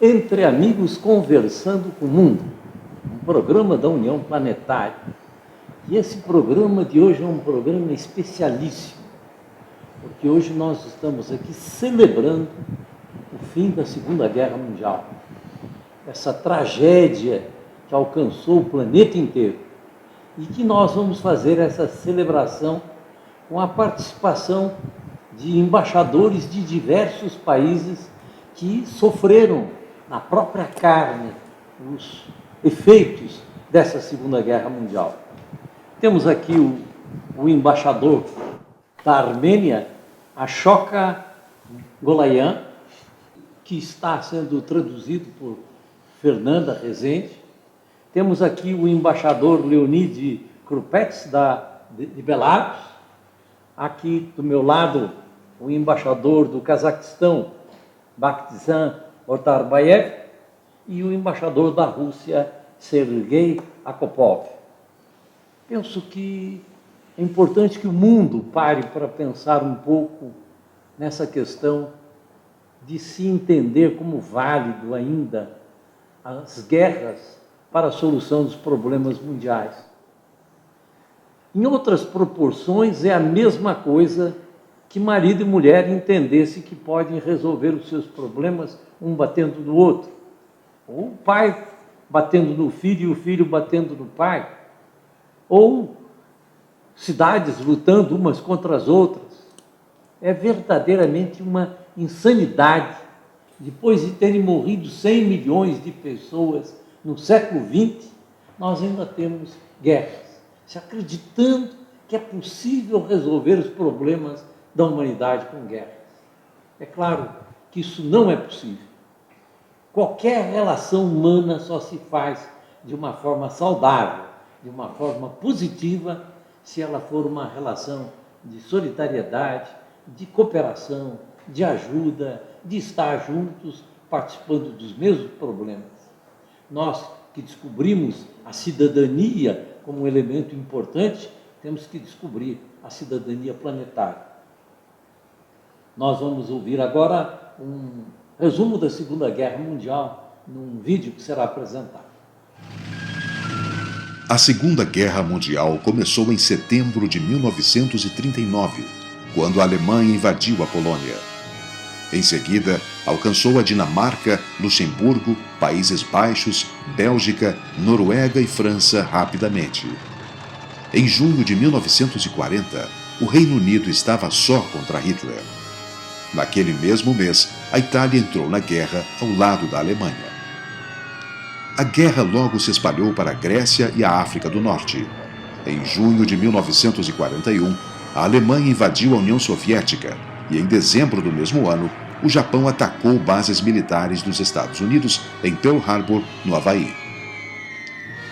Entre Amigos Conversando com o Mundo, um programa da União Planetária. E esse programa de hoje é um programa especialíssimo, porque hoje nós estamos aqui celebrando o fim da Segunda Guerra Mundial. Essa tragédia que alcançou o planeta inteiro. E que nós vamos fazer essa celebração com a participação de embaixadores de diversos países que sofreram na própria carne os efeitos dessa Segunda Guerra Mundial. Temos aqui o embaixador da Armênia, Ashoka Golayan, que está sendo traduzido por Fernanda Rezende. Temos aqui o embaixador Leonid Krupets, de Belarus. Aqui do meu lado, o embaixador do Cazaquistão, Bakhtizan Otarbayev, e o embaixador da Rússia, Sergei Akopov. Penso que é importante que o mundo pare para pensar um pouco nessa questão de se entender como válido ainda as guerras para a solução dos problemas mundiais. Em outras proporções, é a mesma coisa que marido e mulher entendessem que podem resolver os seus problemas um batendo no outro, ou o pai batendo no filho e o filho batendo no pai, ou cidades lutando umas contra as outras. É verdadeiramente uma insanidade, depois de terem morrido 100 milhões de pessoas no século XX, nós ainda temos guerras, se acreditando que é possível resolver os problemas da humanidade com guerras. É claro que isso não é possível. Qualquer relação humana só se faz de uma forma saudável, de uma forma positiva, se ela for uma relação de solidariedade, de cooperação, de ajuda, de estar juntos, participando dos mesmos problemas. Nós que descobrimos a cidadania como um elemento importante, temos que descobrir a cidadania planetária. Nós vamos ouvir agora um resumo da Segunda Guerra Mundial num vídeo que será apresentado. A Segunda Guerra Mundial começou em setembro de 1939, quando a Alemanha invadiu a Polônia. Em seguida, alcançou a Dinamarca, Luxemburgo, Países Baixos, Bélgica, Noruega e França rapidamente. Em junho de 1940, o Reino Unido estava só contra Hitler. Naquele mesmo mês, a Itália entrou na guerra ao lado da Alemanha. A guerra logo se espalhou para a Grécia e a África do Norte. Em junho de 1941, a Alemanha invadiu a União Soviética e, em dezembro do mesmo ano, o Japão atacou bases militares dos Estados Unidos em Pearl Harbor, no Havaí.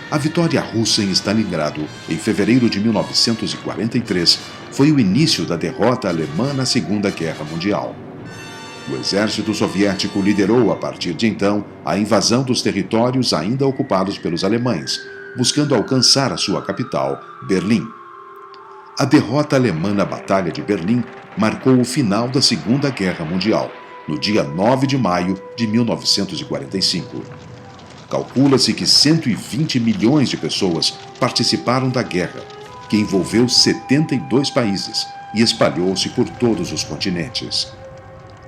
A vitória russa em Stalingrado, em fevereiro de 1943, foi o início da derrota alemã na Segunda Guerra Mundial. O exército soviético liderou, a partir de então, a invasão dos territórios ainda ocupados pelos alemães, buscando alcançar a sua capital, Berlim. A derrota alemã na Batalha de Berlim marcou o final da Segunda Guerra Mundial, no dia 9 de maio de 1945. Calcula-se que 120 milhões de pessoas participaram da guerra, que envolveu 72 países e espalhou-se por todos os continentes.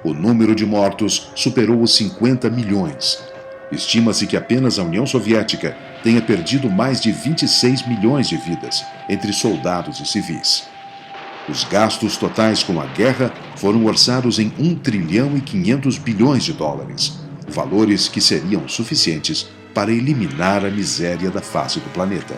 O número de mortos superou os 50 milhões. Estima-se que apenas a União Soviética tenha perdido mais de 26 milhões de vidas entre soldados e civis. Os gastos totais com a guerra foram orçados em 1 trilhão e 500 bilhões de dólares, valores que seriam suficientes para eliminar a miséria da face do planeta.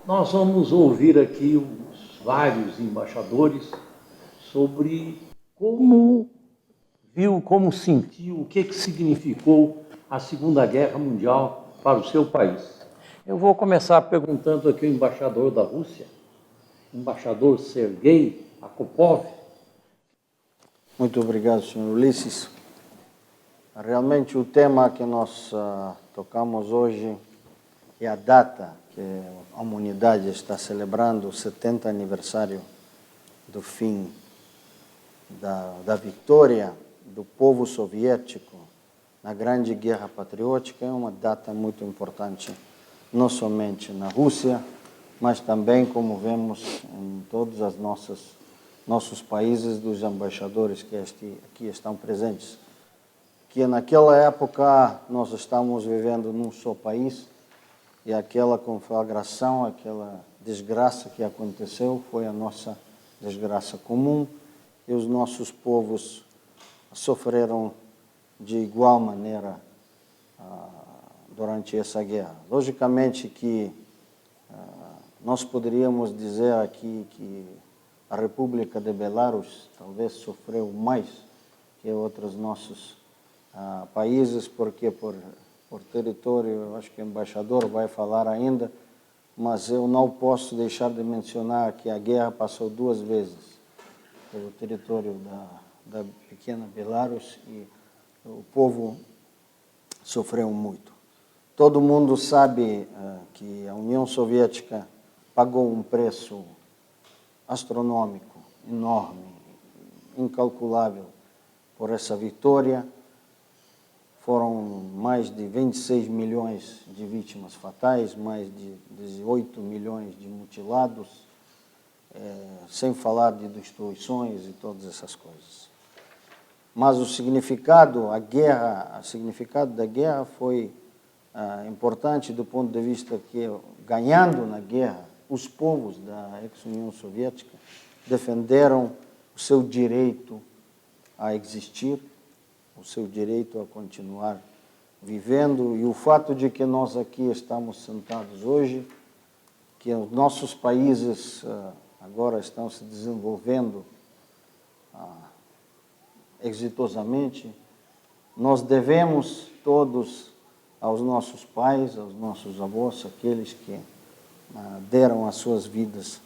Nós vamos ouvir aqui os vários embaixadores sobre como viu, como sentiu, o que significou a Segunda Guerra Mundial para o seu país. Eu vou começar perguntando aqui ao embaixador da Rússia, embaixador Sergei Akopov. Muito obrigado, Sr. Ulisses. Realmente o tema que nós tocamos hoje é a data que a humanidade está celebrando o 70 aniversário do fim da vitória do povo soviético na Grande Guerra Patriótica. É uma data muito importante, não somente na Rússia, mas também, como vemos em todos os nossos países, dos embaixadores que aqui estão presentes, que naquela época nós estamos vivendo num só país e aquela conflagração, aquela desgraça que aconteceu foi a nossa desgraça comum e os nossos povos sofreram de igual maneira durante essa guerra. Logicamente que nós poderíamos dizer aqui que a República de Belarus talvez sofreu mais que outros nossos países, porque por território, eu acho que o embaixador vai falar ainda, mas eu não posso deixar de mencionar que a guerra passou 2 vezes pelo território da pequena Belarus e o povo sofreu muito. Todo mundo sabe que a União Soviética pagou um preço astronômico, enorme, incalculável por essa vitória. Foram mais de 26 milhões de vítimas fatais, mais de 18 milhões de mutilados, sem falar de destruições e todas essas coisas. Mas o significado da guerra foi importante do ponto de vista que, ganhando na guerra, os povos da ex-União Soviética defenderam o seu direito a existir, o seu direito a continuar vivendo, e o fato de que nós aqui estamos sentados hoje, que os nossos países agora estão se desenvolvendo exitosamente, nós devemos todos aos nossos pais, aos nossos avós, aqueles que deram as suas vidas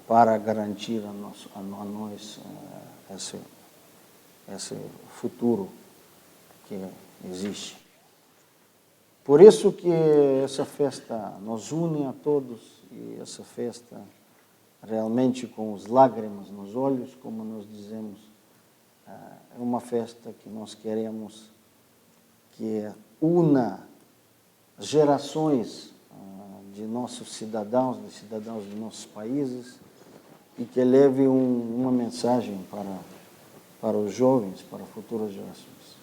para garantir a nós esse futuro que existe. Por isso que essa festa nos une a todos, e essa festa realmente com as lágrimas nos olhos, como nós dizemos, é uma festa que nós queremos que una gerações de nossos cidadãos, de nossos países, e que leve uma mensagem para os jovens, para futuras gerações.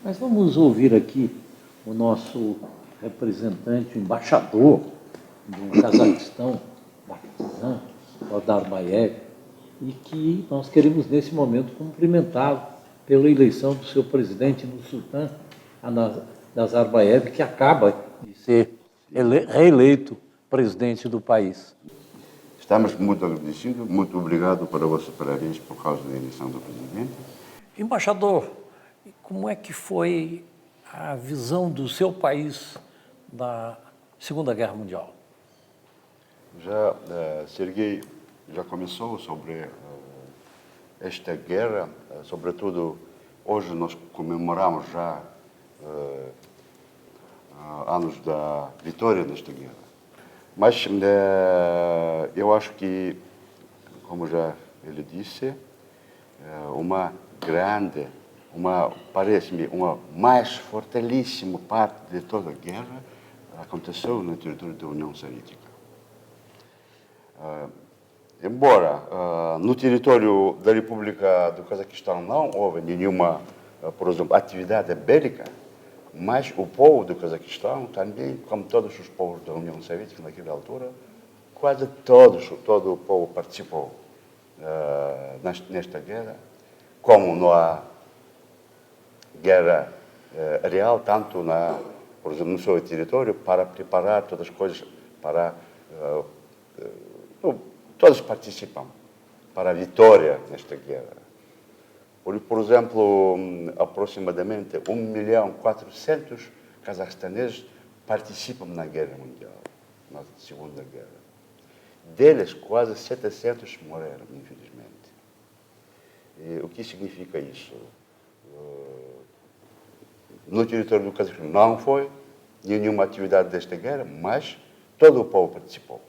Mas vamos ouvir aqui o nosso representante, o embaixador do Cazaquistão, Partizan, Nazarbayev, e que nós queremos, nesse momento, cumprimentá-lo pela eleição do seu presidente, Nursultan Nazarbayev, que acaba de ser reeleito presidente do país. Estamos muito agradecidos, muito obrigado para vossos parabéns por causa da eleição do presidente. Embaixador, como é que foi a visão do seu país da Segunda Guerra Mundial? Sergei já começou sobre esta guerra, sobretudo hoje nós comemoramos já anos da vitória nesta guerra. Mas eu acho que, como já ele disse, parece-me, uma mais fortalíssima parte de toda a guerra aconteceu no território da União Soviética. Embora no território da República do Cazaquistão não houve nenhuma, por exemplo, atividade bélica, mas o povo do Cazaquistão também, como todos os povos da União Soviética naquela altura, quase todo o povo participou nesta guerra. Como não há guerra real, tanto por exemplo, no seu território, para preparar todas as coisas para... todos participam para a vitória nesta guerra. Por exemplo, aproximadamente 1.400.000 cazaqustaneses participam na Guerra Mundial, na Segunda Guerra. Deles, quase 700 morreram, infelizmente. E o que significa isso? No território do Cazaquistão não foi nenhuma atividade desta guerra, mas todo o povo participou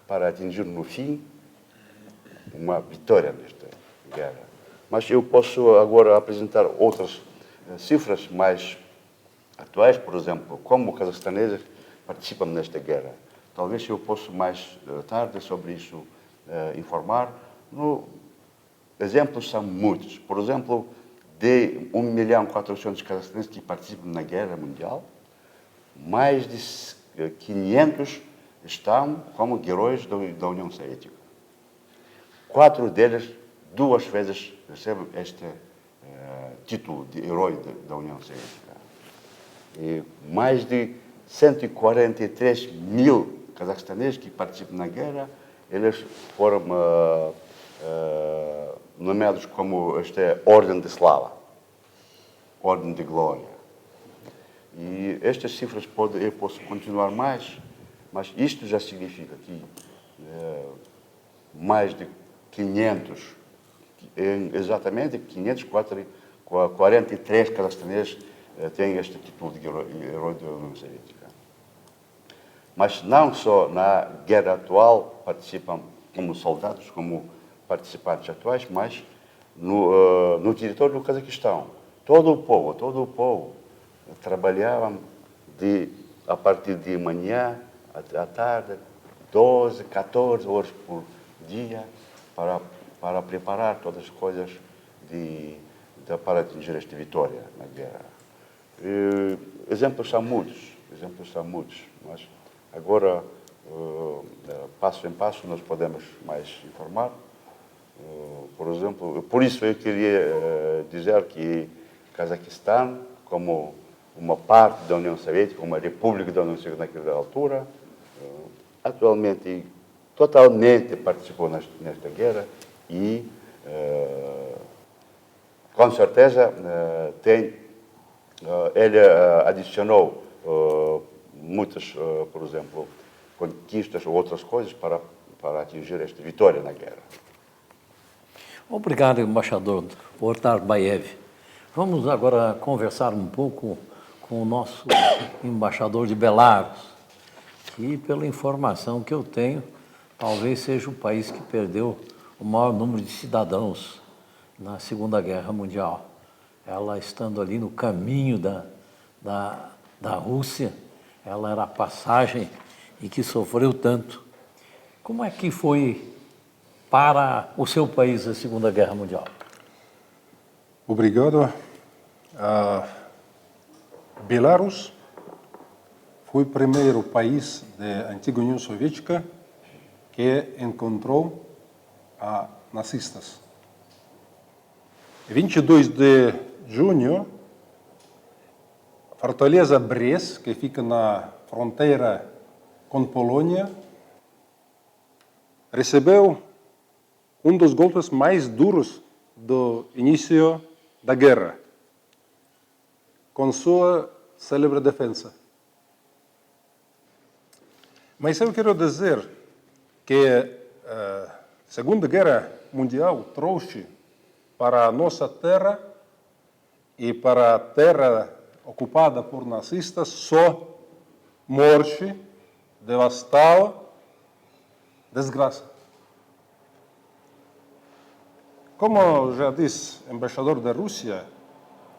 para atingir, no fim, uma vitória nesta guerra. Mas eu posso agora apresentar outras cifras mais atuais, por exemplo, como os cazaqustaneses participam nesta guerra. Talvez eu possa mais tarde sobre isso informar. Exemplos são muitos. Por exemplo, de 1.400.000 cazaqustaneses que participam na guerra mundial, mais de 500 estão como heróis da União Soviética. 4 deles, 2 vezes, recebem este título de herói da União Soviética. E mais de 143.000 cazaqustaneses que participam na guerra, eles foram nomeados como esta Ordem de Slava, Ordem de Glória. E estas cifras eu posso continuar mais, mas isto já significa que mais de 500, exatamente 543 cazaqustaneses têm este título de herói da União Soviética. Mas não só na guerra atual participam como soldados, como participantes atuais, mas no território do Cazaquistão. Todo o povo trabalhava a partir de manhã à tarde, 12, 14 horas por dia, para preparar todas as coisas para atingir esta vitória na guerra. Exemplos são muitos, mas agora, passo em passo, nós podemos mais informar. Por exemplo, por isso eu queria dizer que Cazaquistão, como uma parte da União Soviética, uma república da União Soviética naquela altura, atualmente totalmente participou nesta guerra e, com certeza, ele adicionou muitas, por exemplo, conquistas ou outras coisas para atingir esta vitória na guerra. Obrigado, embaixador Ortarbayev. Vamos agora conversar um pouco com o nosso embaixador de Belarus, que, pela informação que eu tenho, talvez seja o país que perdeu o maior número de cidadãos na Segunda Guerra Mundial. Ela estando ali no caminho da Rússia, ela era a passagem e que sofreu tanto. Como é que foi para o seu país a Segunda Guerra Mundial? Obrigado. Belarus foi o primeiro país da antiga União Soviética que encontrou nazistas. 22 de junho, Fortaleza Brest, que fica na fronteira com Polônia, recebeu um dos golpes mais duros do início da guerra, com sua célebre defesa. Mas eu quero dizer que a Segunda Guerra Mundial trouxe para a nossa terra e para a terra ocupada por nazistas só morte, devastação, desgraça. Como já disse o embaixador da Rússia,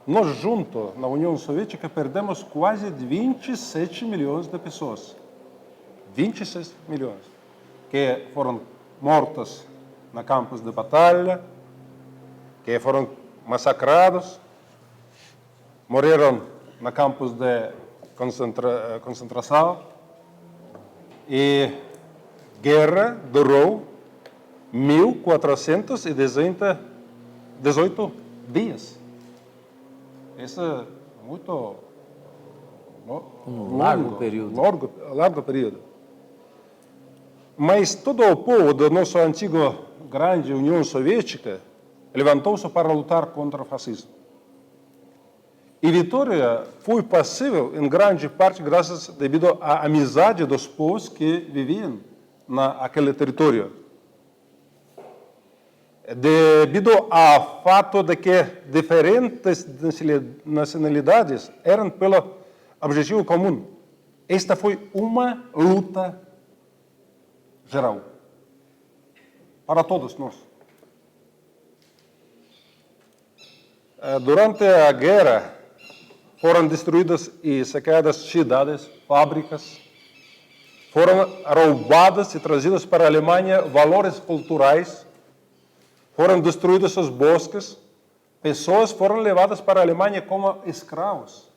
nós juntos, na União Soviética, perdemos quase 27 milhões de pessoas. 26 milhões, que foram mortas na campos de batalha, que foram massacrados, morreram na campos de concentração, e guerra durou 1.418 dias. Esse é muito largo período. Largo período. Mas todo o povo da nossa antiga grande União Soviética levantou-se para lutar contra o fascismo. E vitória foi possível em grande parte graças devido à amizade dos povos que viviam naquele território. Devido ao fato de que diferentes nacionalidades eram pelo objetivo comum, esta foi uma luta geral para todos nós. Durante a guerra, foram destruídas e saqueadas cidades, fábricas, foram roubadas e trazidas para a Alemanha valores culturais, foram destruídos os bosques, pessoas foram levadas para a Alemanha como escravos.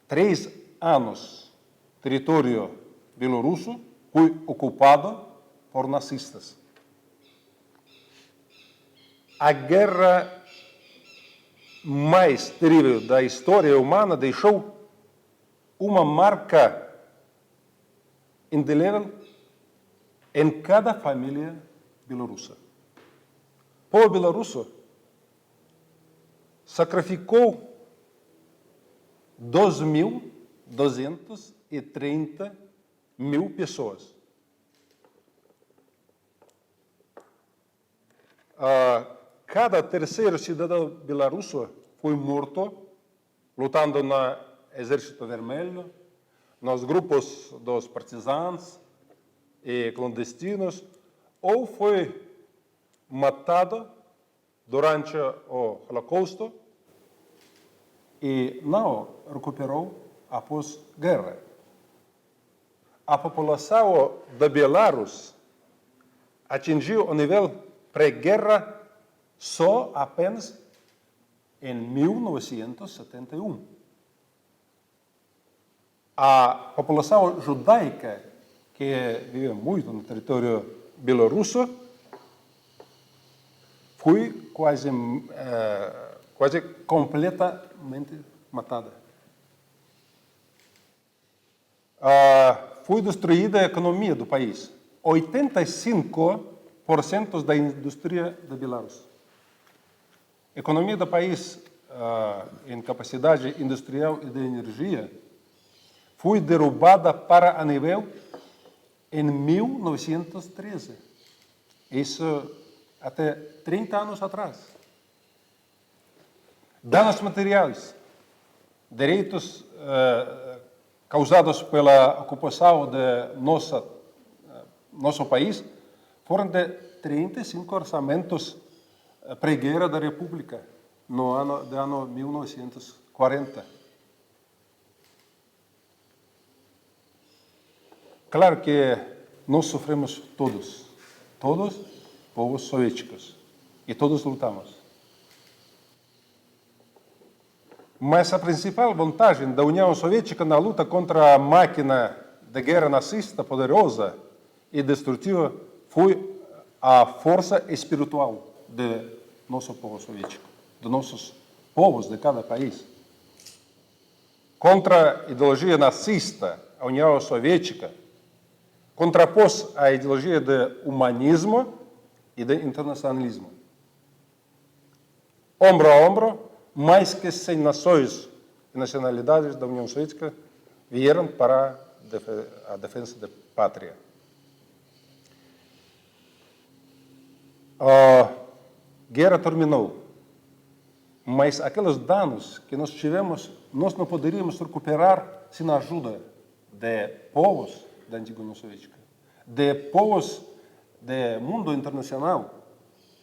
3 anos, território bielorrusso foi ocupado por nazistas. A guerra mais terrível da história humana deixou uma marca indelével em cada família bielorrussa. O povo bielorrusso sacrificou 2.230 mil pessoas. Cada terceiro cidadão belarusso foi morto lutando no Exército Vermelho, nos grupos dos partisans e clandestinos, ou foi matado durante o Holocausto e não recuperou após a guerra. A população da Belarus atingiu o nível pré-guerra só apenas em 1971. A população judaica, que vive muito no território bielorrusso, foi quase completamente matada. Foi destruída a economia do país. 85% da indústria da Belarus. A economia do país, em capacidade industrial e de energia, foi derrubada para a nível em 1913. Isso até 30 anos atrás. Danos materiais, direitos causados pela ocupação de nosso país, foram de 35 orçamentos pré-guerra da República, no ano 1940. Claro que nós sofremos todos povos soviéticos, e todos lutamos. Mas a principal vantagem da União Soviética na luta contra a máquina de guerra nazista poderosa e destrutiva foi a força espiritual de nosso povo soviético, de nossos povos de cada país. Contra a ideologia nazista, a União Soviética contrapôs a ideologia de humanismo e de internacionalismo. Ombro a ombro, mais que 100 nações e nacionalidades da União Soviética vieram para a defesa da pátria. A guerra terminou, mas aqueles danos que nós tivemos, nós não poderíamos recuperar sem a ajuda de povos da antiga União Soviética, de povos do mundo internacional,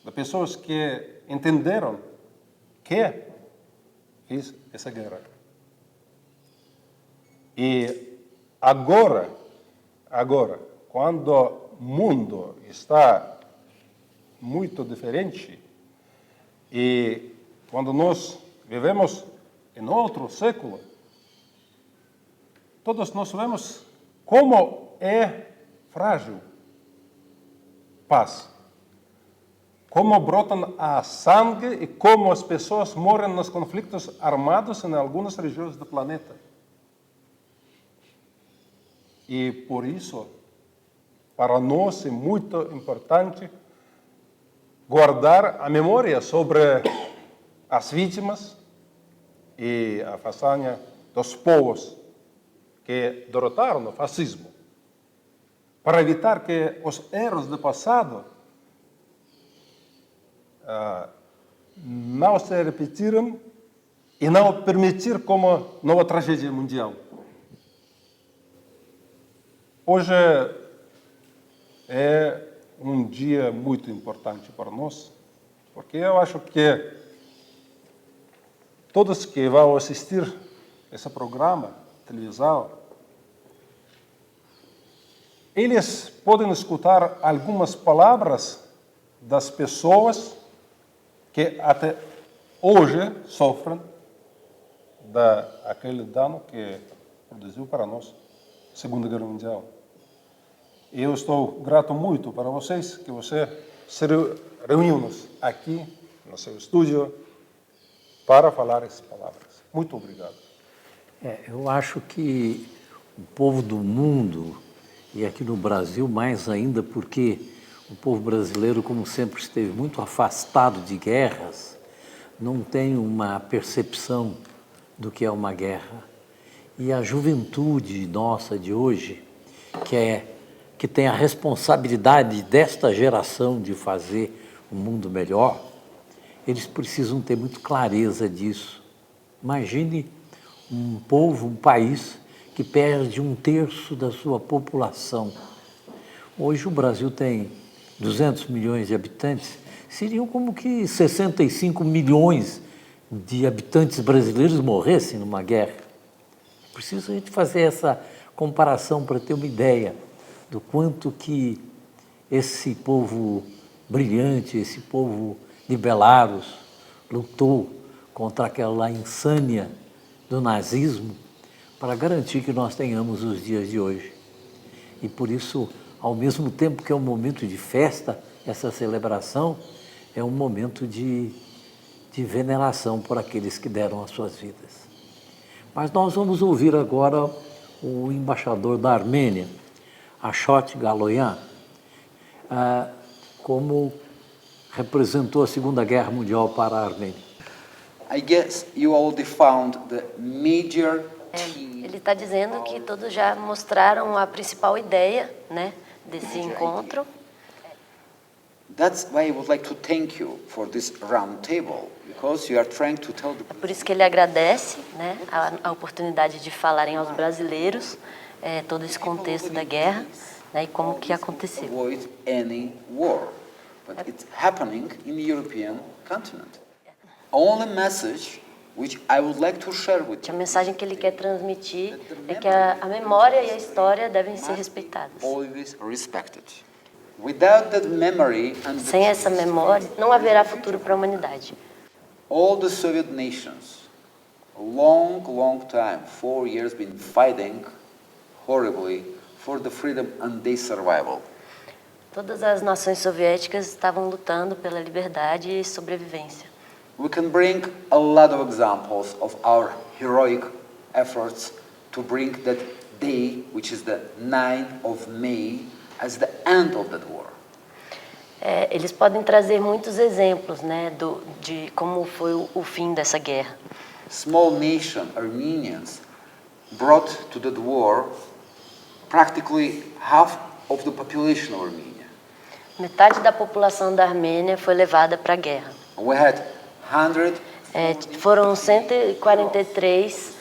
de pessoas que entenderam que fez essa guerra. E agora, quando o mundo está muito diferente e quando nós vivemos em outro século, todos nós vemos como é frágil paz. Como brotam a sangue e como as pessoas morrem nos conflitos armados em algumas regiões do planeta. E por isso, para nós é muito importante guardar a memória sobre as vítimas e a façanha dos povos que derrotaram o fascismo, para evitar que os erros do passado não se repetiram e não permitir como nova tragédia mundial. Hoje é um dia muito importante para nós, porque eu acho que todos que vão assistir esse programa televisão, eles podem escutar algumas palavras das pessoas que até hoje sofrem daquele dano que produziu para nós a Segunda Guerra Mundial. E eu estou grato muito para vocês que você se reuniu-nos aqui no seu estúdio para falar essas palavras. Muito obrigado. Eu acho que o povo do mundo, e aqui no Brasil mais ainda, porque o povo brasileiro, como sempre, esteve muito afastado de guerras, não tem uma percepção do que é uma guerra. E a juventude nossa de hoje, que tem a responsabilidade desta geração de fazer um mundo melhor, eles precisam ter muito clareza disso. Imagine um povo, um país que perde 1/3 da sua população. Hoje o Brasil tem 200 milhões de habitantes, seriam como que 65 milhões de habitantes brasileiros morressem numa guerra. Precisa a gente fazer essa comparação para ter uma ideia do quanto que esse povo brilhante, esse povo de Belarus lutou contra aquela insânia do nazismo para garantir que nós tenhamos os dias de hoje. E por isso, ao mesmo tempo que é um momento de festa, essa celebração é um momento de veneração por aqueles que deram as suas vidas. Mas nós vamos ouvir agora o embaixador da Armênia, Ashot Galoyan, como representou a Segunda Guerra Mundial para a Armênia. I guess you already found the major Ele está dizendo que todos já mostraram a principal ideia, né, desse encontro. That's why I would like to thank you for this round table, because you are trying to tell the É por isso que ele agradece, né, a oportunidade de falarem aos brasileiros todo esse contexto da guerra, né, e como que aconteceu. avoid any war, but it's happening in the European continent. Only message which I would like to share with A you mensagem que ele quer transmitir é que a memória e a história devem ser respeitadas. always respected. Without that memory and Sem essa memória, não haverá futuro para a humanidade. all the Soviet nations, a long time, 4 years, been fighting horribly for the freedom and their survival. Todas as nações soviéticas estavam lutando pela liberdade e sobrevivência. We can bring a lot of examples of our heroic efforts to bring that day, which is the 9th of May, as the end of that war. Eles podem trazer muitos exemplos, né, de como foi o fim dessa guerra. Small nation, Armenians, brought to that war practically half of the population of Armenia. Metade da população da Armênia foi levada para a guerra. We had 100 Foram 143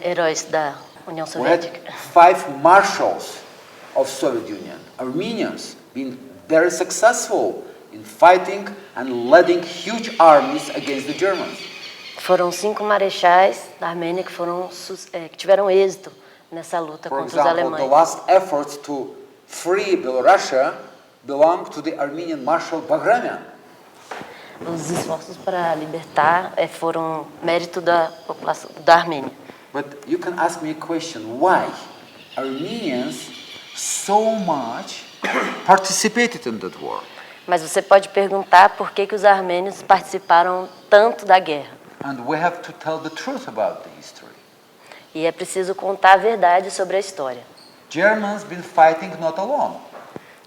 heróis da União We had Soviética. 5 marshals of Soviet Union. Armenians been very successful in fighting and leading huge armies against the Germans. Foram 5 marechais da Armênia que tiveram êxito nessa luta For contra os example, the alemães. last efforts to free Belarusia belong to the Armenian Marshal Bagramian. Os esforços para libertar foram mérito da população da Armênia. But you can ask me a question, why Armenians so much participated in that war? Mas você pode perguntar por que os armênios participaram tanto da guerra. And we have to tell the truth about the history. E é preciso contar a verdade sobre a história. Germans been fighting not alone.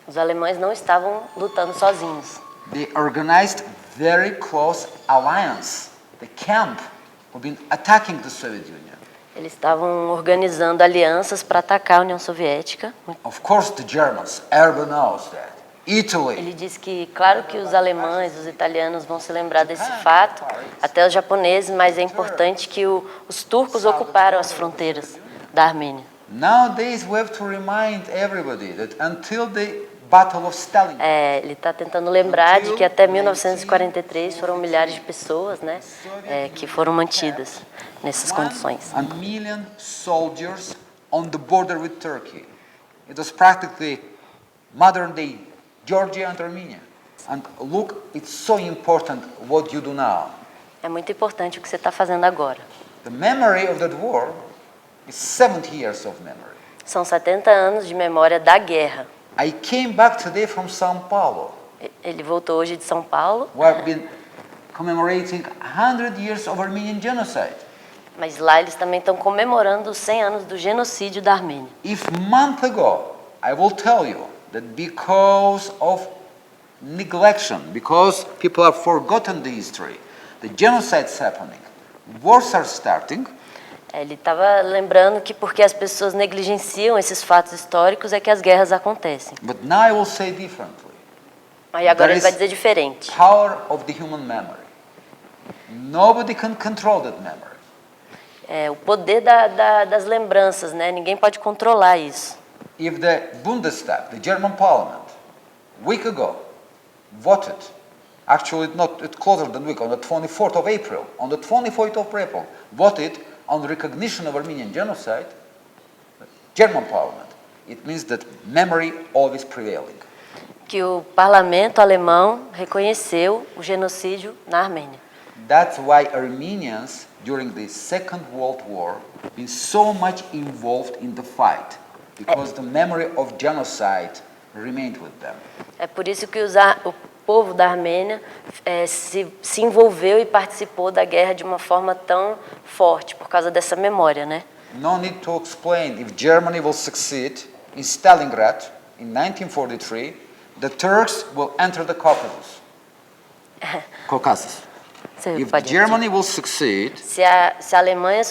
Os alemães não estavam lutando sozinhos. They organized very close alliance, the camp, who've been attacking the Soviet Union. Eles estavam organizando alianças para atacar a União Soviética. Of course, the Germans, everyone knows that. Italy. Ele disse que, claro que os alemães, os italianos vão se lembrar desse fato, até os japoneses, mas é importante que os turcos ocuparam as fronteiras da Armênia. Nowadays we have to remind everybody that until the Battle of Stalingrad, Ele está tentando lembrar de que até 1943 foram milhares de pessoas, né, que foram mantidas nessas condições. 1 million soldiers on the border with Turkey. It was practically modern day Georgia and Armenia. And look, it's so important what you do now. É muito importante o que você está fazendo agora. The memory of that war is 70 years of memory. São 70 anos de memória da guerra. I came back today from São Paulo. Ele voltou hoje de São Paulo, We have been commemorating 100 years of Armenian genocide. mas lá eles também estão comemorando os 100 anos do genocídio da Armênia. If a month ago, I will tell you that because of neglection, because people have forgotten the history, the genocide is happening, wars are starting, Ele estava lembrando que porque as pessoas negligenciam esses fatos históricos é que as guerras acontecem. but now I will say differently. Aí agora There ele vai is dizer diferente. power of the human memory. Nobody can control that memory. O poder das lembranças, né? Ninguém pode controlar isso. If the Bundestag, the German parliament, a week ago, voted, actually it's closer than a week, on the 24th of April, on the 24th of April, voted on recognition of Armenian genocide, the German parliament, it means that memory always prevailing. Que o parlamento alemão reconheceu o genocídio na Armênia. That's why Armenians, during the Second World War, been so much involved in the fight, because the memory of genocide remained with them. É por isso que o povo da Armênia se envolveu e participou da guerra de uma forma tão forte, por causa dessa memória, né? No need to explain, if Germany will succeed in Stalingrad in 1943, the Turks will enter the Caucasus. Caucasus. Você If pode Germany will succeed se a Alemanha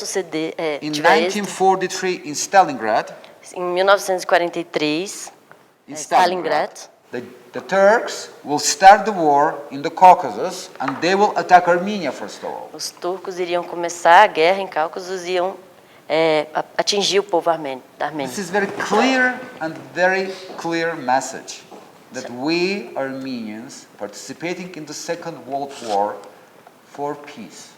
in tiver êxito, 1943 in Stalingrad, em 1943, Stalingrad, the Turks will start the war in the Caucasus and they will attack Armenia first of all. os turcos iriam começar a guerra em Cáucaso e iam atingir o povo da Armênia. This is very clear and very clear message that we Armenians participating in the Second World War for peace.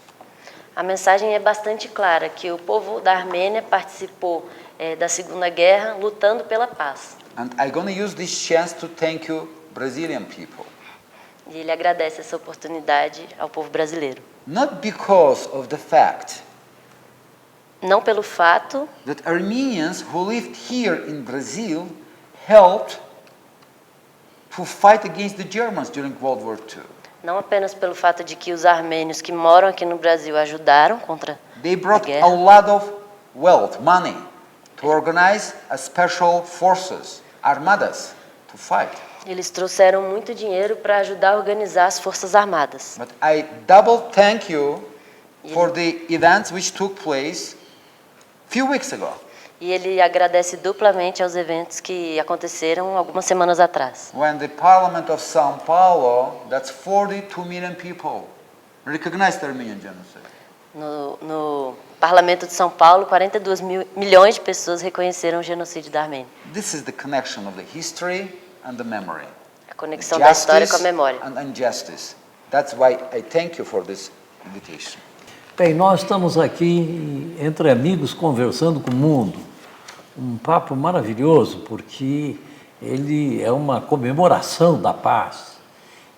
A mensagem é bastante clara, que o povo da Armênia participou da Segunda Guerra lutando pela paz. And I'm going to use this chance to thank you, Brazilian people. E ele agradece essa oportunidade ao povo brasileiro. Not because of the fact Não pelo fato that Armenians who lived here in Brazil helped to fight against the Germans during World War II. não apenas pelo fato de que os armênios que moram aqui no Brasil ajudaram contra They a brought a guerra, lot of wealth, money, to organize a special forces, armadas, to fight. eles trouxeram muito dinheiro para ajudar a organizar as forças armadas. But I double thank you for the events which took place a few weeks ago. E ele agradece duplamente aos eventos que aconteceram algumas semanas atrás. When the Parliament of São Paulo, that's 42 million people, recognized the Armenian genocide. No Parlamento de São Paulo, 42 milhões de pessoas reconheceram o genocídio da Armênia. This is the connection of the history and the memory. A conexão da história com a memória. and injustice. That's why I thank you for this invitation. Bem, nós estamos aqui entre amigos conversando com o mundo. Um papo maravilhoso, porque ele é uma comemoração da paz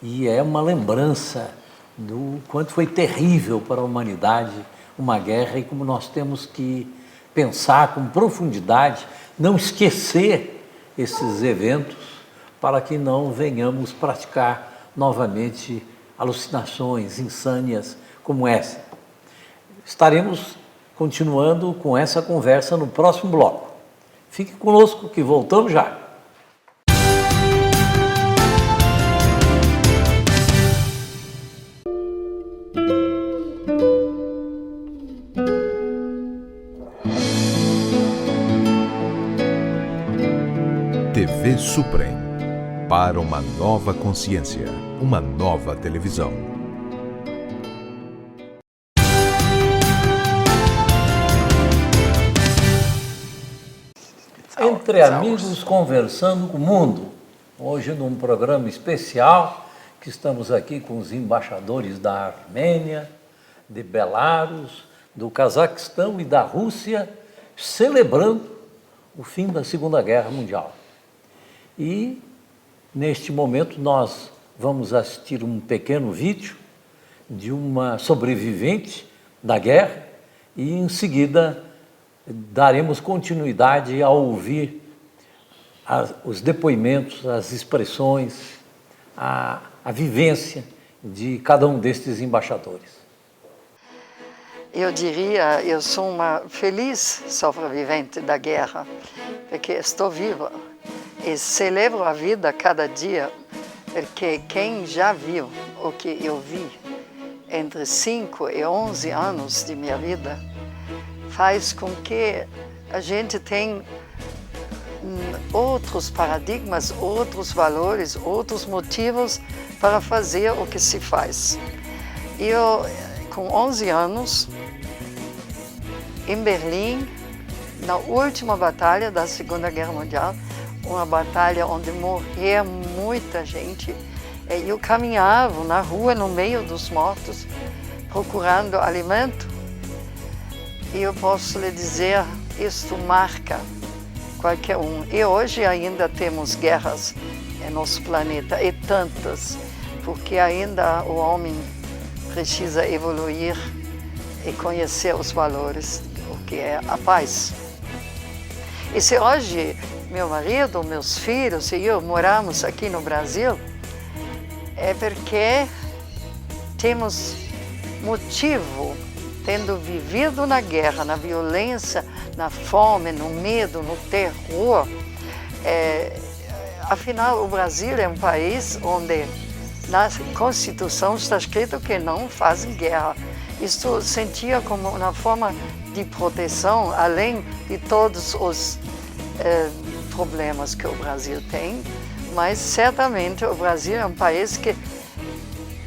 e é uma lembrança do quanto foi terrível para a humanidade uma guerra e como nós temos que pensar com profundidade, não esquecer esses eventos para que não venhamos praticar novamente alucinações insânias como essa. Estaremos continuando com essa conversa no próximo bloco. Fique conosco que voltamos já. TV Suprem. para uma nova consciência, uma nova televisão. Entre amigos conversando com o mundo. Hoje num programa especial que estamos aqui com os embaixadores da Armênia, de Belarus, do Cazaquistão e da Rússia, celebrando o fim da Segunda Guerra Mundial. E neste momento nós vamos assistir um pequeno vídeo de uma sobrevivente da guerra e em seguida daremos continuidade a ouvir os depoimentos, as expressões, a vivência de cada um destes embaixadores. Eu diria, eu sou uma feliz sobrevivente da guerra, porque estou viva e celebro a vida cada dia, porque quem já viu o que eu vi entre 5 e 11 anos de minha vida, faz com que a gente tenha outros paradigmas, outros valores, outros motivos para fazer o que se faz. Eu, com 11 anos, em Berlim, na última batalha da Segunda Guerra Mundial, uma batalha onde morria muita gente, eu caminhava na rua, no meio dos mortos, procurando alimento. E eu posso lhe dizer, isto marca qualquer um. E hoje ainda temos guerras em nosso planeta, e tantas, porque ainda o homem precisa evoluir e conhecer os valores, o que é a paz. E se hoje meu marido, meus filhos e eu moramos aqui no Brasil, é porque temos motivo, tendo vivido na guerra, na violência, na fome, no medo, no terror. Afinal, o Brasil é um país onde na Constituição está escrito que não fazem guerra. Isto sentia como uma forma de proteção, além de todos os problemas que o Brasil tem, mas certamente o Brasil é um país que,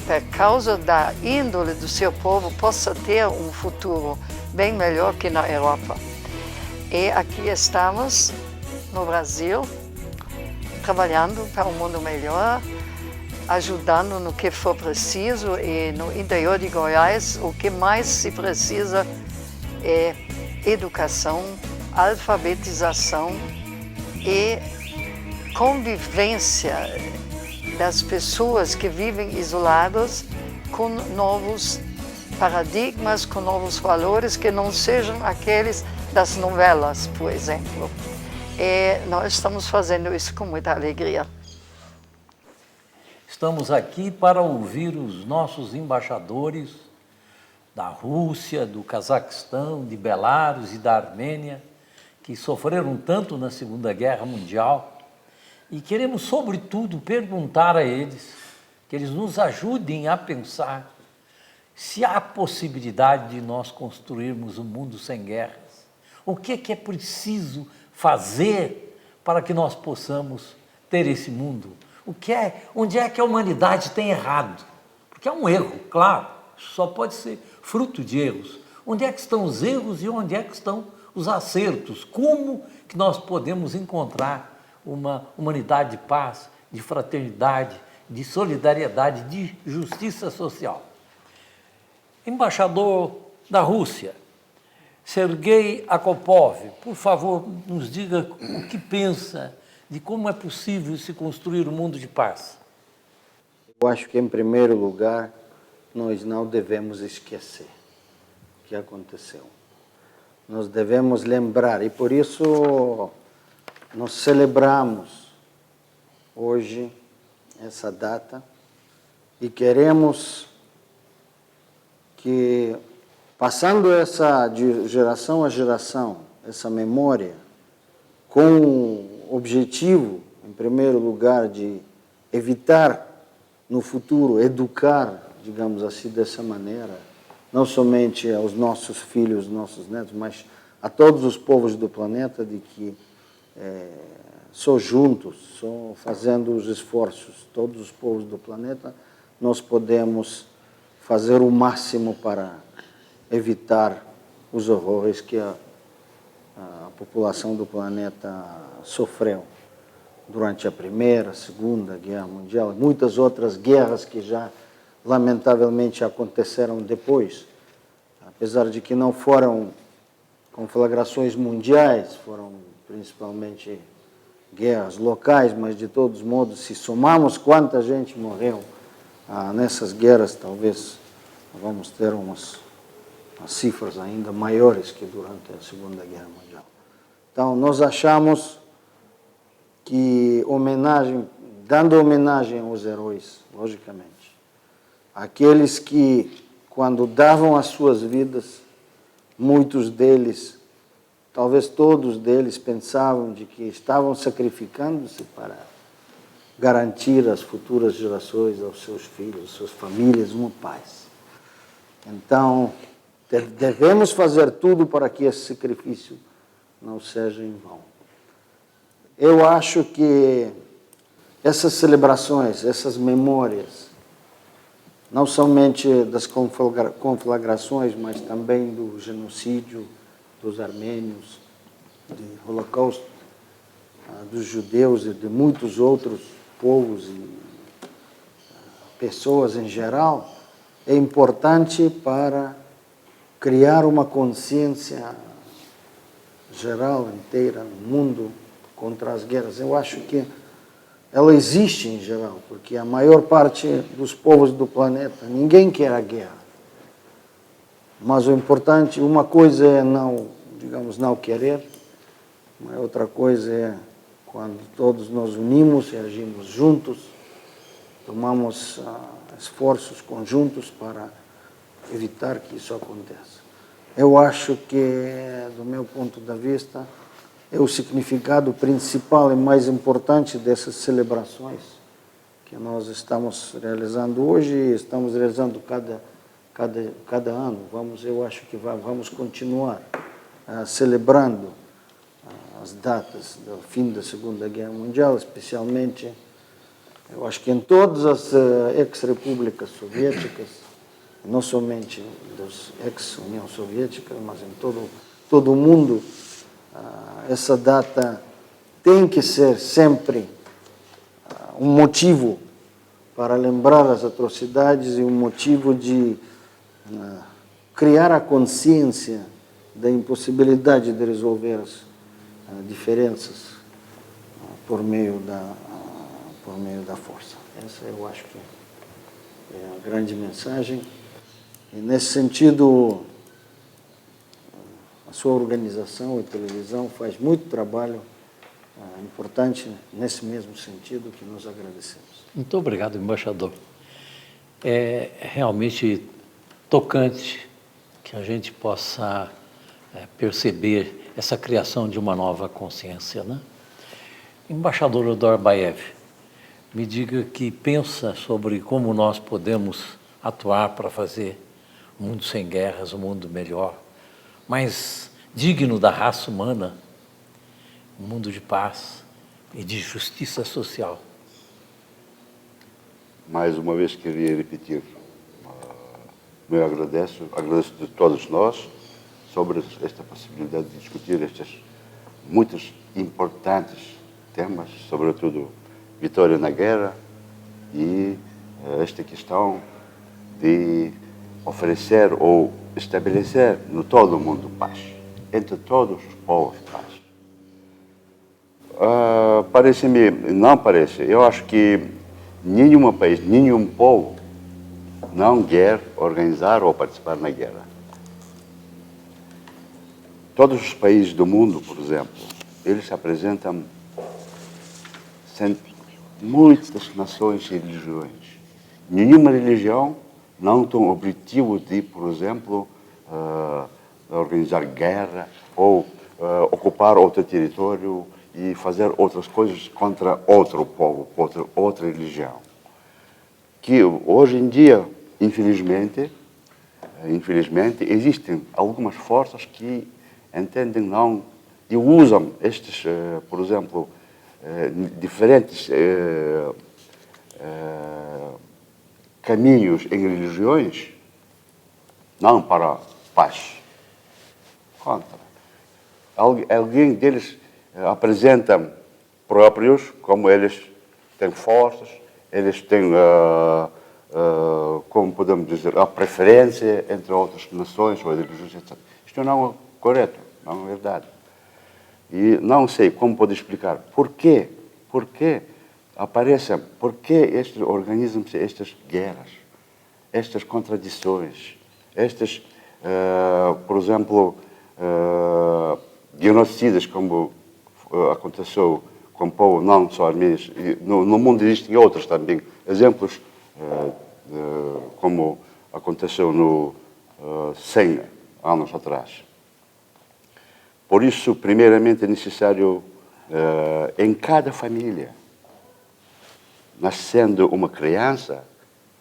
por causa da índole do seu povo, possa ter um futuro bem melhor que na Europa. E aqui estamos, no Brasil, trabalhando para um mundo melhor, ajudando no que for preciso, e no interior de Goiás o que mais se precisa é educação, alfabetização e convivência das pessoas que vivem isoladas com novos paradigmas, com novos valores que não sejam aqueles das novelas, por exemplo. E nós estamos fazendo isso com muita alegria. Estamos aqui para ouvir os nossos embaixadores da Rússia, do Cazaquistão, de Belarus e da Armênia, que sofreram tanto na Segunda Guerra Mundial. E queremos, sobretudo, perguntar a eles, que eles nos ajudem a pensar se há possibilidade de nós construirmos um mundo sem guerras. O que é preciso fazer para que nós possamos ter esse mundo? Onde é que a humanidade tem errado? Porque é um erro, claro, só pode ser fruto de erros. Onde é que estão os erros e onde é que estão os acertos? Como que nós podemos encontrar uma humanidade de paz, de fraternidade, de solidariedade, de justiça social? Embaixador da Rússia, Sergei Akopov, por favor, nos diga o que pensa de como é possível se construir um mundo de paz. Eu acho que, em primeiro lugar, nós não devemos esquecer o que aconteceu. Nós devemos lembrar, e por isso nós celebramos hoje essa data e queremos que, passando essa de geração a geração, essa memória, com o objetivo, em primeiro lugar, de evitar no futuro, educar, digamos assim, dessa maneira, não somente aos nossos filhos, nossos netos, mas a todos os povos do planeta, de que só juntos, só fazendo os esforços, todos os povos do planeta, nós podemos fazer o máximo para evitar os horrores que a população do planeta sofreu durante a Primeira, Segunda Guerra Mundial, muitas outras guerras que já lamentavelmente aconteceram depois, apesar de que não foram conflagrações mundiais, foram principalmente guerras locais, mas de todos modos, se somarmos quanta gente morreu nessas guerras, talvez vamos ter umas cifras ainda maiores que durante a Segunda Guerra Mundial. Então, nós achamos que dando homenagem aos heróis, logicamente, aqueles que, quando davam as suas vidas, muitos deles, talvez todos deles, pensavam de que estavam sacrificando-se para garantir às futuras gerações, aos seus filhos, às suas famílias, uma paz. Então, devemos fazer tudo para que esse sacrifício não seja em vão. Eu acho que essas celebrações, essas memórias, não somente das conflagrações, mas também do genocídio dos armênios, do Holocausto, dos judeus e de muitos outros povos e pessoas em geral, é importante para criar uma consciência geral, inteira, no mundo, contra as guerras. Eu acho que ela existe em geral, porque a maior parte dos povos do planeta, ninguém quer a guerra. Mas o importante, uma coisa é não querer, mas outra coisa é quando todos nos unimos e agimos juntos, tomamos esforços conjuntos para evitar que isso aconteça. Eu acho que, do meu ponto de vista, é o significado principal e mais importante dessas celebrações que nós estamos realizando hoje e estamos realizando cada ano. Eu acho que vamos continuar celebrando as datas do fim da Segunda Guerra Mundial, especialmente, eu acho que em todas as ex-repúblicas soviéticas, não somente das ex-União Soviética, mas em todo o mundo, essa data tem que ser sempre um motivo para lembrar as atrocidades e um motivo de criar a consciência da impossibilidade de resolver as diferenças por meio da força. Essa eu acho que é a grande mensagem. E nesse sentido, a sua organização e televisão faz muito trabalho importante nesse mesmo sentido que nós agradecemos. Muito obrigado, embaixador. É realmente tocante que a gente possa perceber essa criação de uma nova consciência, né? Embaixador Odorbaev, me diga que pensa sobre como nós podemos atuar para fazer um mundo sem guerras, um mundo melhor, mais digno da raça humana, um mundo de paz e de justiça social. Mais uma vez queria repetir, eu agradeço de todos nós sobre esta possibilidade de discutir estes muitos importantes temas, sobretudo vitória na guerra e esta questão de oferecer ou estabelecer no todo o mundo paz, entre todos os povos paz. Eu acho que nenhum país, nenhum povo não quer organizar ou participar na guerra. Todos os países do mundo, por exemplo, eles se apresentam sendo muitas nações e religiões. Nenhuma religião não tem o objetivo de, por exemplo, organizar guerra ou ocupar outro território e fazer outras coisas contra outro povo, outra religião. Que hoje em dia, infelizmente, existem algumas forças que entendem não e usam estes, por exemplo, diferentes caminhos em religiões, não para paz. Contra. Alguém deles apresenta próprios como eles têm forças, eles têm, como podemos dizer, a preferência entre outras nações ou religiões, etc. Isto não é correto, não é verdade. E não sei como pode explicar por que aparecem, por que estes organismos, estas guerras, estas contradições, estas, por exemplo, genocidas como aconteceu com o povo, não só armênios, no mundo existem outros também exemplos, como aconteceu no 100 anos atrás. Por isso, primeiramente, é necessário, em cada família, nascendo uma criança,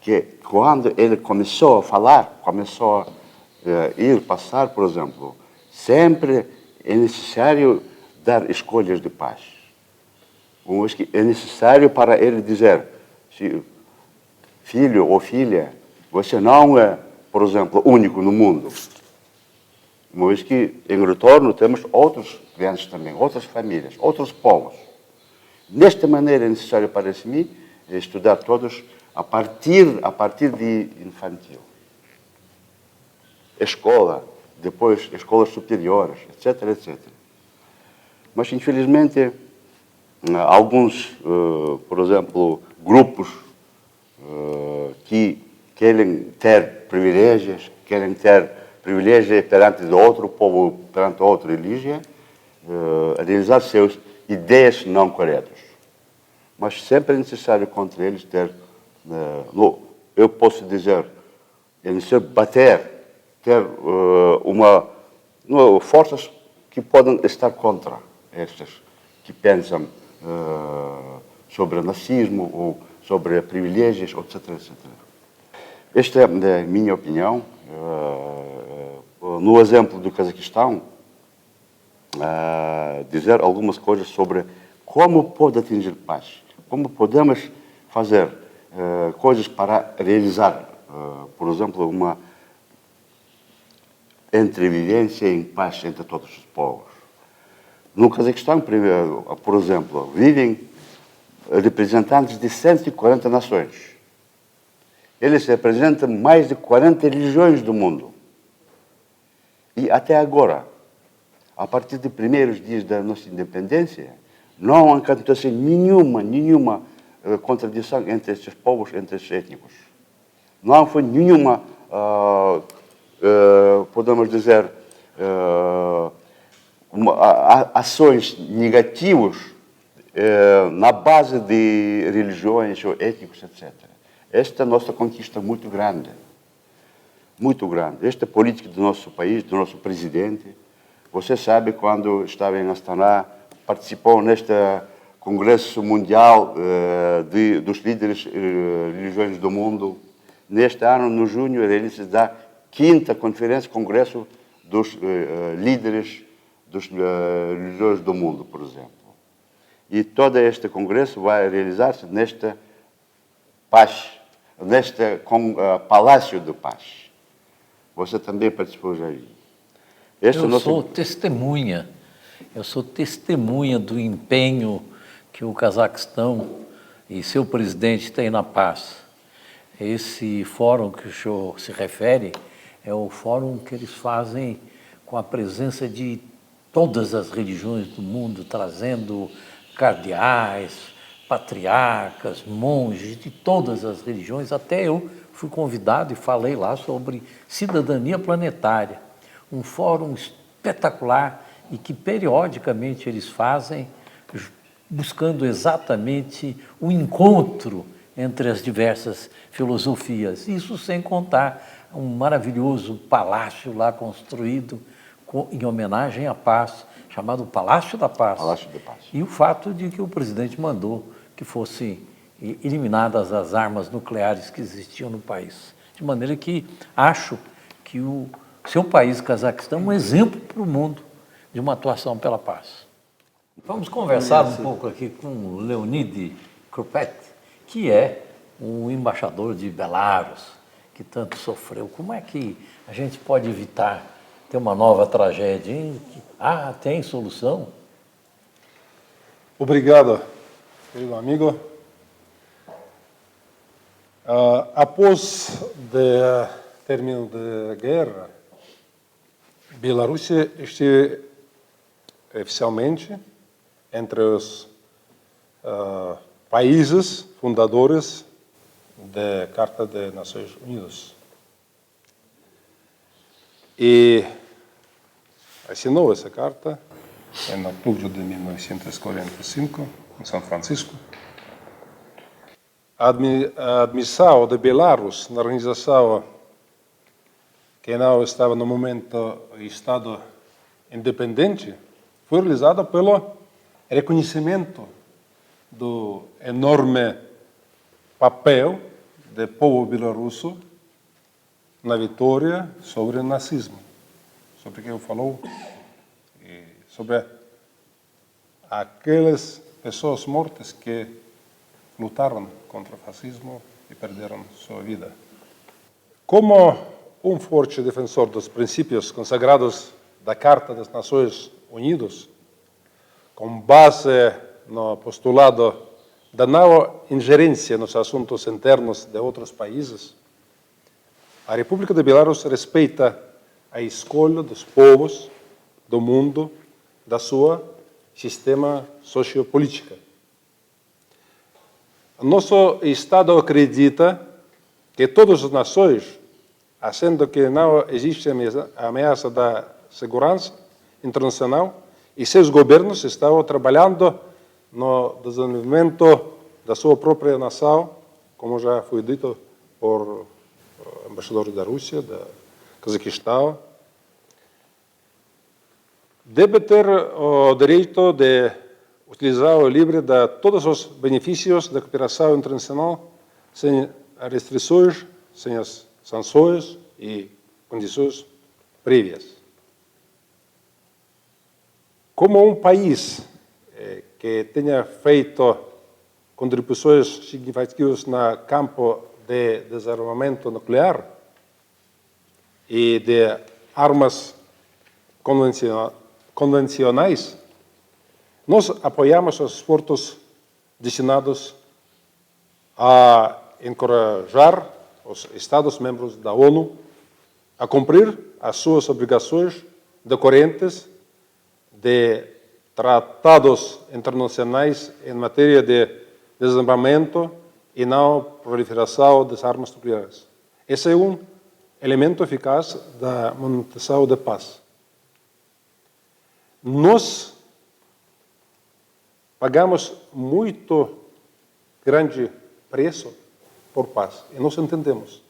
que quando ele começou a falar, começou a ir passar, por exemplo, sempre é necessário dar escolhas de paz. É necessário para ele dizer, filho ou filha, você não é, por exemplo, único no mundo. Uma vez que, em retorno, temos outros crianças também, outras famílias, outros povos. Desta maneira é necessário, parece-me, estudar todos a partir de infantil. Escola, depois escolas superiores, etc, etc. Mas, infelizmente, alguns, por exemplo, grupos que querem ter privilégios perante outro povo, perante outra religião, realizar suas ideias não corretas. Mas sempre é necessário contra eles ter, eu posso dizer, é necessário ter forças que podem estar contra estas, que pensam sobre o nazismo ou sobre privilégios, etc, etc. Esta é a minha opinião. No exemplo do Cazaquistão, dizer algumas coisas sobre como pode atingir paz, como podemos fazer coisas para realizar, por exemplo, uma entrevivência em paz entre todos os povos. No Cazaquistão, por exemplo, vivem representantes de 140 nações. Eles representam mais de 40 religiões do mundo. E até agora, a partir dos primeiros dias da nossa independência, não aconteceu nenhuma contradição entre estes povos, entre estes étnicos. Não foi nenhuma, podemos dizer, ações negativas na base de religiões ou étnicos, etc. Esta é a nossa conquista muito grande. Muito grande. Esta é a política do nosso país, do nosso presidente. Você sabe, quando estava em Astana, participou neste Congresso Mundial dos Líderes Religiões do Mundo. Neste ano, no junho, realiza a 5ª Conferência Congresso dos Líderes dos Religiões do Mundo, por exemplo. E todo este congresso vai realizar-se nesta paz, neste Palácio de Paz. Você também participou já aí. Eu sou testemunha do empenho que o Cazaquistão e seu presidente têm na paz. Esse fórum que o senhor se refere é o fórum que eles fazem com a presença de todas as religiões do mundo, trazendo cardeais, patriarcas, monges de todas as religiões. Até eu fui convidado e falei lá sobre cidadania planetária, um fórum espetacular e que periodicamente eles fazem, buscando exatamente o encontro entre as diversas filosofias. Isso sem contar um maravilhoso palácio lá construído em homenagem à paz, chamado Palácio da Paz. Palácio da Paz. E o fato de que o presidente mandou que fossem eliminadas as armas nucleares que existiam no país. De maneira que acho que o seu país, Cazaquistão, é um exemplo para o mundo de uma atuação pela paz. Vamos conversar um pouco aqui com Leonid Krupet, que é um embaixador de Belarus, que tanto sofreu. Como é que a gente pode evitar ter uma nova tragédia? Hein? Tem solução? Obrigado, querido amigo. Após o término da guerra, Bielorrússia esteve oficialmente entre os países fundadores da Carta das Nações Unidas. E assinou essa carta em outubro de 1945, em São Francisco. A admissão de Belarus na organização, que não estava no momento Estado independente, foi realizada pelo reconhecimento do enorme papel do povo bielorrusso na vitória sobre o nazismo, sobre o que eu falou, sobre aquelas pessoas mortas que lutaram contra o fascismo e perderam sua vida. Como um forte defensor dos princípios consagrados da Carta das Nações Unidas, com base no postulado da não ingerência nos assuntos internos de outros países, a República de Belarus respeita a escolha dos povos do mundo da sua sistema sociopolítico. Nosso Estado acredita que todas as nações, sendo que não existe ameaça da segurança internacional, e seus governos estão trabalhando no desenvolvimento da sua própria nação, como já foi dito por embaixadores da Rússia, da Cazaquistão, deve ter o direito de utilizar o livre de todos os benefícios da cooperação internacional sem restrições, sem as sanções e condições prévias. Como um país que tenha feito contribuições significativas no campo de desarmamento nuclear e de armas convencionais, nós apoiamos os esforços destinados a encorajar os Estados-membros da ONU a cumprir as suas obrigações decorrentes de tratados internacionais em matéria de desarmamento e não proliferação das armas nucleares. Esse é um elemento eficaz da manutenção da paz. Nós pagamos muito grande preço por paz e nós entendemos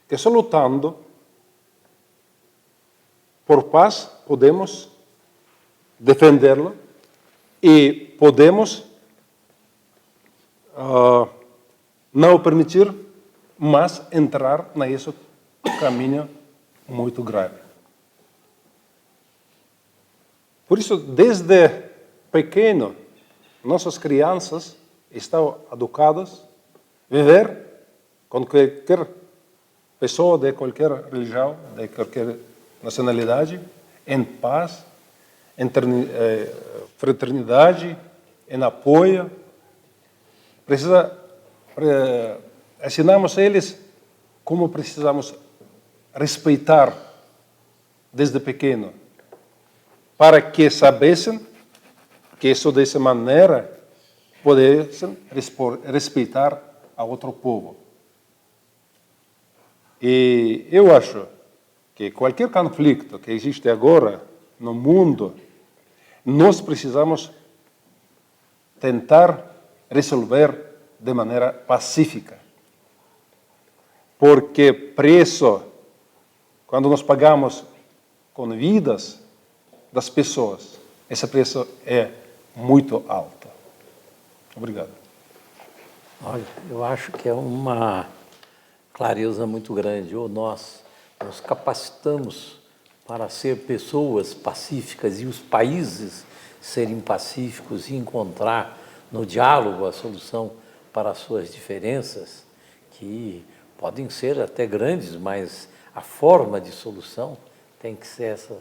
que só lutando por paz podemos defendê-la e podemos não permitir mais entrar nesse caminho muito grave. Por isso, desde pequeno, nossas crianças estão educadas a viver com qualquer pessoa de qualquer religião, de qualquer nacionalidade, em paz, em fraternidade, em apoio. Ensinamos eles como precisamos respeitar desde pequeno, para que sabessem que só dessa maneira pudessem respeitar a outro povo. E eu acho que qualquer conflito que existe agora no mundo, nós precisamos tentar resolver de maneira pacífica. Porque preço, quando nós pagamos com vidas das pessoas, esse preço é muito alto. Obrigado. Olha, eu acho que é uma clareza muito grande. Ou nós nos capacitamos para ser pessoas pacíficas e os países serem pacíficos e encontrar no diálogo a solução para as suas diferenças, que podem ser até grandes, mas a forma de solução tem que ser essa,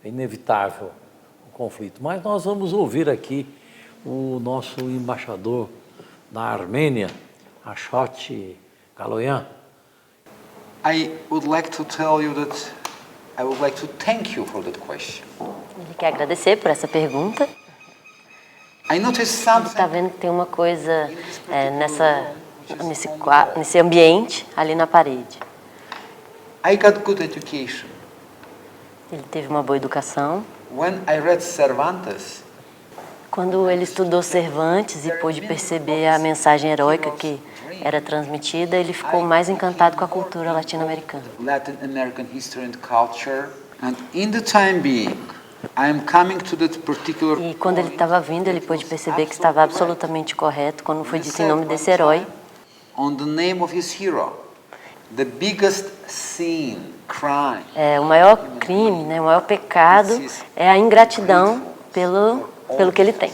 inevitável, o conflito. Mas nós vamos ouvir aqui o nosso embaixador da Armênia, Ashot Galoyan. I would like to tell you that I would like to thank you for that question. Ele quer agradecer por essa pergunta. I noticed Está something. vendo que tem uma coisa nesse ambiente, ali na parede. I got good education. Ele teve uma boa educação. When I read Cervantes, Quando ele estudou Cervantes e pôde perceber a mensagem heróica que era transmitida, ele ficou mais encantado com a cultura latino-americana. Latin American history and culture, and in the time being, I am coming to that particular E quando ele estava vindo, ele pôde perceber que estava absolutamente correto quando foi dito em nome desse herói. on the name of his hero, the biggest sin, crime. O maior crime, né, o maior pecado é a ingratidão pelo que ele tem.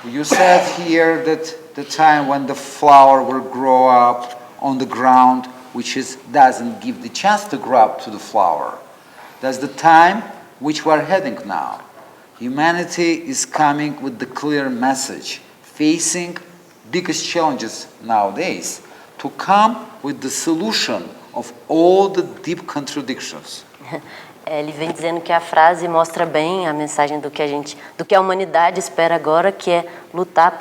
You said here that the time when the flower will grow up on the ground, which doesn't give the chance to grow up to the flower. That's the time which we are heading now. Humanity is coming with the clear message, facing biggest challenges nowadays, to come with the solution of all the deep contradictions. Ele vem dizendo que a frase mostra bem a mensagem do que a humanidade espera agora, que é lutar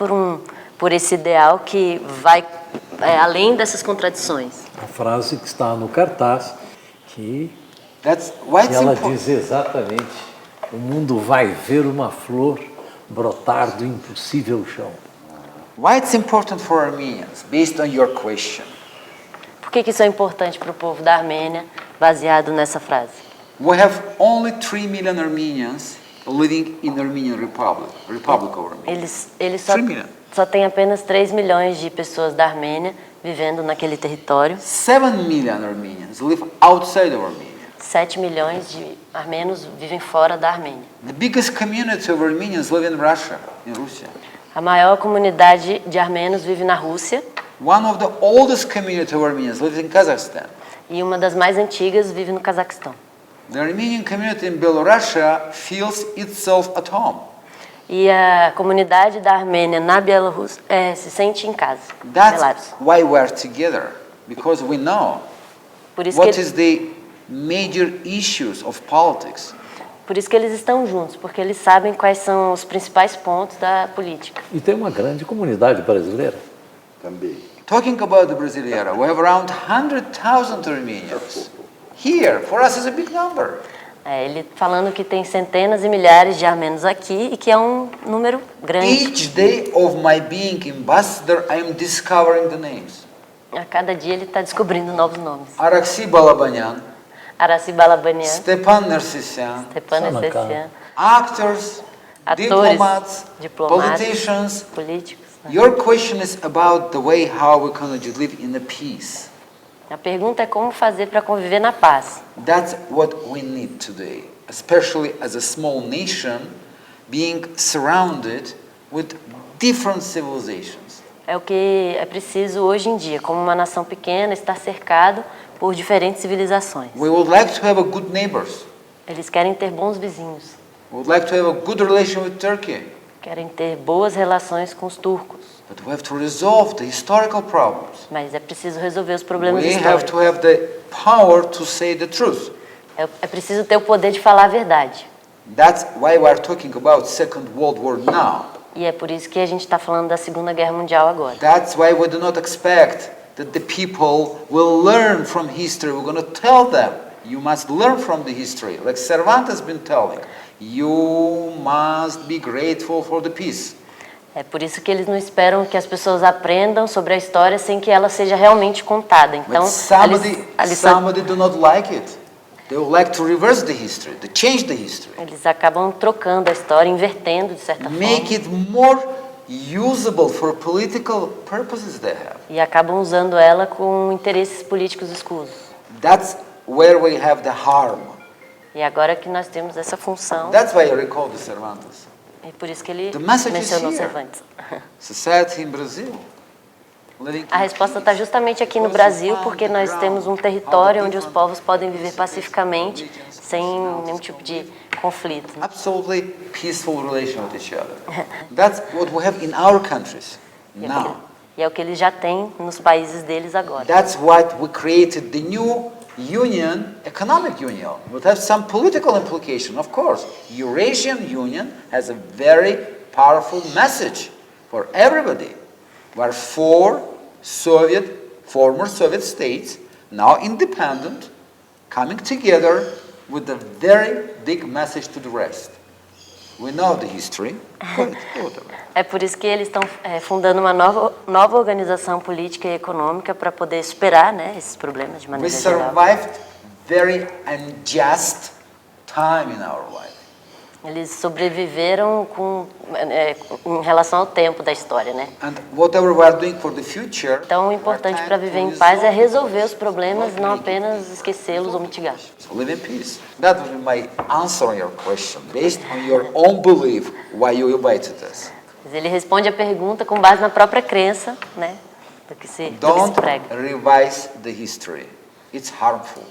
por esse ideal que vai além dessas contradições. A frase que está no cartaz, que That's why it's ela important. diz exatamente: o mundo vai ver uma flor brotar do impossível chão. Why it's important for Armenians, based on your question. Por que isso é importante para o povo da Armênia, baseado nessa frase? We have only 3 million Armenians living in Armenian Republic of Armenia. Eles 3 million. só têm apenas 3 milhões de pessoas da Armênia vivendo naquele território. 7 million Armenians live outside of Armenia. 7 milhões de armênios vivem fora da Armênia. The biggest community of Armenians live in Russia, in Russia. A maior comunidade de armênios vive na Rússia One of the oldest community of Armenians lives in Kazakhstan. e uma das mais antigas vive no Cazaquistão. The Armenian community in Belarusia feels itself at home. E a comunidade da Armênia na Bielorrússia se sente em casa. That's Belarus. why we're together, because we know Por isso, what is the major issues of politics. por isso que eles estão juntos, porque eles sabem quais são os principais pontos da política. E tem uma grande comunidade brasileira. Também. Talking about the Brasileira, we have around 100,000 Armenians. Here, for us, is a big number. Ele falando que tem centenas e milhares de armênios aqui e que é um número grande. Each day of my being ambassador, I am discovering the names. A cada dia ele está descobrindo novos nomes. Araksi Balabanyan, Araci Balabanian, Stepan Nersesyan, Stepan Sanakar. Essessian, actors, atores, diplomats, diplomatas, politicians. políticos. Né? Your question is about the way how we can live in a peace. A pergunta é como fazer para conviver na paz. That's what we need today, especially as a small nation being surrounded with different civilizations. É o que é preciso hoje em dia, como uma nação pequena, estar cercado por diferentes civilizações. We would like to have a good neighbors. Eles querem ter bons vizinhos, We would like to have a good relation with Turkey. querem ter boas relações com os turcos, But we have to resolve the historical problems. mas é preciso resolver os problemas We have históricos. to have the power to say the truth. É preciso ter o poder de falar a verdade. That's why we are talking about Second World War now. E é por isso que a gente está falando da Segunda Guerra Mundial agora. That's why we do not expect that the people will learn from history. We're going to tell them, you must learn from the history. Like Cervantes has been telling, you must be grateful for the peace. É por isso que eles não esperam que as pessoas aprendam sobre a história sem que ela seja realmente contada. Então, But somebody do not like it. They would like to reverse the history, to change the history. eles acabam trocando a história, invertendo de certa forma. Make it more usable for political purposes they have. E acabam usando ela com interesses políticos escusos. That's where we have the harm. E agora que nós temos essa função, That's why I recall the Cervantes. E por isso que ele The message is mencionou here. Cervantes. Society in Brazil. Living A resposta está justamente aqui no Brasil, porque nós temos um território onde os povos podem viver pacificamente, sem nenhum tipo de conflito. Né? absolutely peaceful relation with each other. That's what we have in our countries now. E é o que eles já têm nos países deles agora. That's why we created the new union, economic union. It will have some political implication, of course. Eurasian Union has a very powerful message for everybody. We are four former Soviet states, now independent, coming together with a very big message to the rest. We know the history. É por isso que eles estão fundando uma nova organização política e econômica para poder superar, né, esses problemas de We maneira geral. survived very unjust time in our life. Eles sobreviveram em relação ao tempo da história, né? And whatever we are doing for the future, Então, o importante para viver em paz é resolver os problemas, não apenas esquecê-los ou mitigá-los. so live in peace. That would be my answer on your question, based on your own belief why you invited us. Mas ele responde a pergunta com base na própria crença, né, do que se Don't prega. revise the history. It's harmful.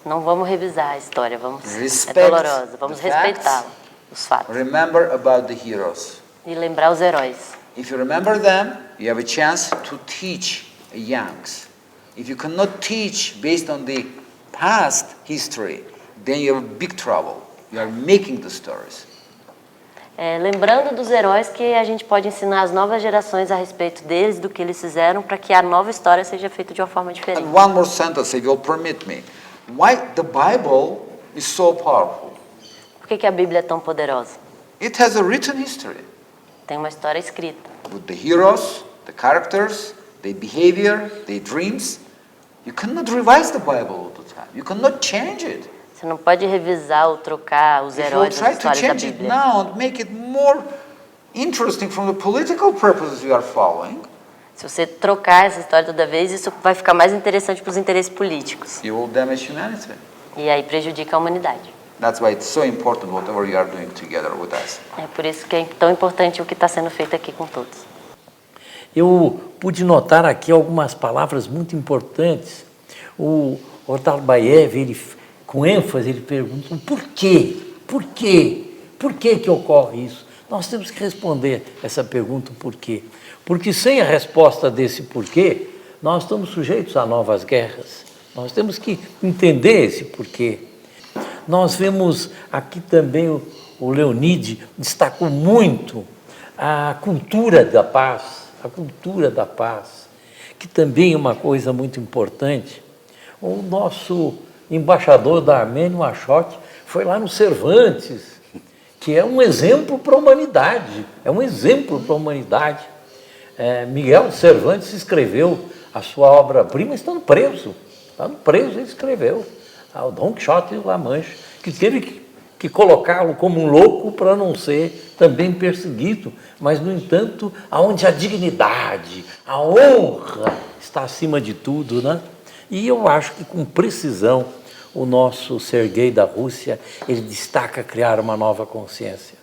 Não vamos revisar a história, Respect é dolorosa, vamos the facts. respeitá-la, os fatos, Remember about the heroes. e lembrar os heróis. If you remember them, you have a chance to teach youngs. If you cannot teach based on the past history, then you have big trouble. You are making the stories. Lembrando dos heróis que a gente pode ensinar as novas gerações a respeito deles, do que eles fizeram, para que a nova história seja feita de uma forma diferente. And one more sentence, if you'll permit me. Why the Bible is so powerful? Por que a Bíblia é tão poderosa? It has a written history Tem uma história escrita. with the heroes, the characters, their behavior, their dreams. You cannot revise the Bible all the time. You cannot change it. Você não pode revisar ou trocar os If you heróis try das to histórias da change it Bíblia. now and make it more interesting from the political purposes you are following, Se você trocar essa história toda vez, isso vai ficar mais interessante para os interesses políticos. you will damage humanity. E aí prejudica a humanidade. That's why it's so important whatever you are doing together with us. É por isso que é tão importante o que está sendo feito aqui com todos. Eu pude notar aqui algumas palavras muito importantes. O Otarbayev, ele, com ênfase, ele pergunta por quê? Por quê? Por que que ocorre isso? Nós temos que responder essa pergunta, por quê? Porque sem a resposta desse porquê, nós estamos sujeitos a novas guerras. Nós temos que entender esse porquê. Nós vemos aqui também, o Leonide destacou muito a cultura da paz, que também é uma coisa muito importante. O nosso embaixador da Armênia, o Ashot, foi lá no Cervantes, que é um exemplo para a humanidade, Miguel Cervantes escreveu a sua obra-prima estando preso, ele escreveu o Dom Quixote de La Mancha, que teve que colocá-lo como um louco para não ser também perseguido, mas, no entanto, aonde a dignidade, a honra está acima de tudo, né? E eu acho que, com precisão, o nosso Serguei da Rússia, ele destaca criar uma nova consciência.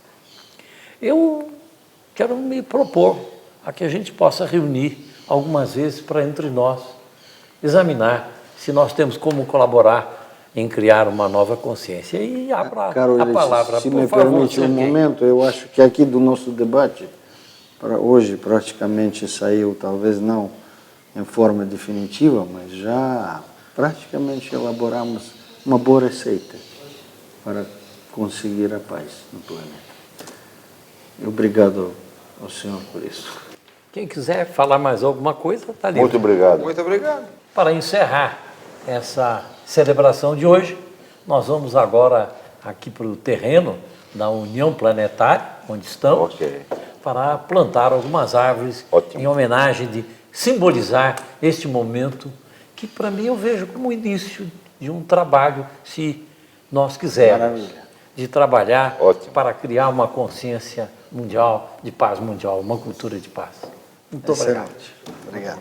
Eu quero me propor a que a gente possa reunir algumas vezes para, entre nós, examinar se nós temos como colaborar em criar uma nova consciência. E abra a palavra, se por me favor, permite um Serguei. momento, eu acho que aqui do nosso debate, para hoje praticamente saiu, talvez não em forma definitiva, mas já praticamente elaboramos uma boa receita para conseguir a paz no planeta. Obrigado ao senhor por isso. Quem quiser falar mais alguma coisa, está livre. Muito obrigado. Muito obrigado. Para encerrar essa celebração de hoje, nós vamos agora aqui para o terreno da União Planetária, onde estamos, para plantar algumas árvores em homenagem de simbolizar este momento que, para mim, eu vejo como o início de um trabalho, se nós quisermos, de trabalhar para criar uma consciência mundial, de paz mundial, uma cultura de paz. Muito obrigado. Obrigado.